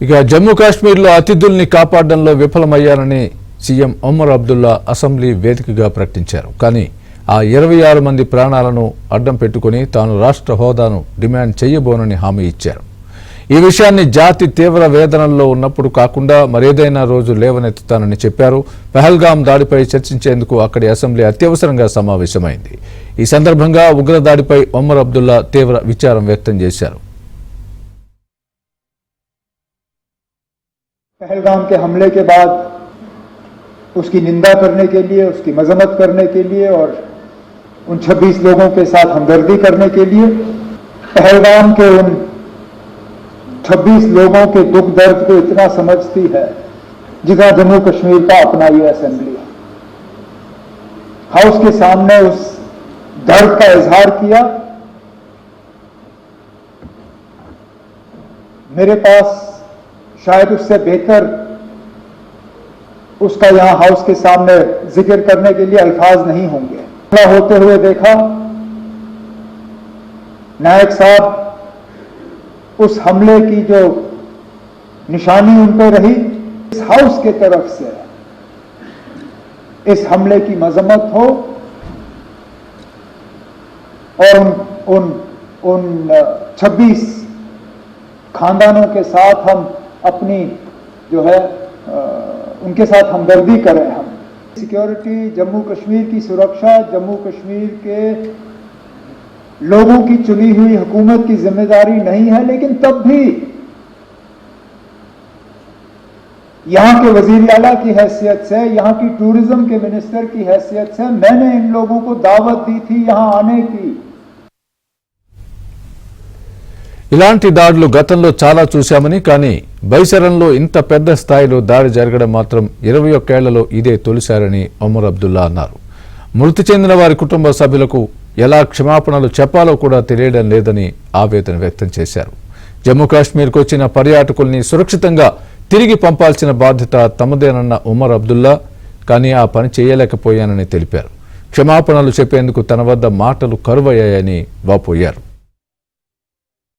ఇక జమ్మూ కాశ్మీర్లో అతిథుల్ని కాపాడడంలో విఫలమయ్యారని CM Omar Abdullah assembly వేదికగా ప్రకటించారు. కానీ ఆ 26 మంది ప్రాణాలను అడ్డం పెట్టుకుని తాను రాష్ట్ర హోదాను డిమాండ్ చేయబోనని హామీ ఇచ్చారు. ఈ విషయాన్ని జాతి తీవ్ర వేదనల్లో ఉన్నప్పుడు కాకుండా మరేదైనా రోజు లేవనెత్తుతానని చెప్పారు. పహల్గాం దాడిపై చర్చించేందుకు అక్కడి అసెంబ్లీ అత్యవసరంగా సమావేశమైంది. ఈ సందర్భంగా ఉగ్రదాడిపై ఒమర్ అబ్దుల్లా తీవ్ర విచారం వ్యక్తం చేశారు. पहलगाम के हमले के बाद उसकी निंदा करने के लिए, उसकी मजम्मत करने के लिए और उन 26 लोगों के साथ हमदर्दी करने के लिए पहलगाम के उन 26 लोगों के दुख दर्द को इतना समझती है जितना जम्मू कश्मीर का अपना ये असेंबली है। हाउस के सामने उस दर्द का इजहार किया। मेरे पास शायद उससे बेहतर उसका यहां हाउस के सामने जिक्र करने के लिए अल्फाज नहीं होंगे। होते हुए देखा नायक साहब, उस हमले की जो निशानी उन पर रही, इस हाउस के तरफ से इस हमले की मजम्मत हो और उन 26 खानदानों के साथ हम अपनी जो है उनके साथ हमदर्दी करें। हम सिक्योरिटी, जम्मू कश्मीर की सुरक्षा जम्मू कश्मीर के लोगों की चुनी हुई हुकूमत की जिम्मेदारी नहीं है, लेकिन तब भी यहां के वजीर आला की हैसियत से, यहां की टूरिज्म के मिनिस्टर की हैसियत से मैंने इन लोगों को दावत दी थी यहां आने की। ఇలాంటి దాడులు గతంలో చాలా చూశామని, కానీ బైసరంలో ఇంత పెద్ద స్థాయిలో దాడి జరగడం మాత్రం 21 ఏళ్లలో ఇదే తొలిసారని ఒమర్ అబ్దుల్లా అన్నారు. మృతి చెందిన వారి కుటుంబ సభ్యులకు ఎలా క్షమాపణలు చెప్పాలో కూడా తెలియడం లేదని ఆవేదన వ్యక్తం చేశారు. జమ్మూ కాశ్మీర్కు వచ్చిన పర్యాటకుల్ని సురక్షితంగా తిరిగి పంపాల్సిన బాధ్యత తమదేనన్న ఒమర్ అబ్దుల్లా, కానీ ఆ పని చేయలేకపోయానని తెలిపారు. క్షమాపణలు చెప్పేందుకు తన వద్ద మాటలు కరువయ్యాయని వాపోయారు.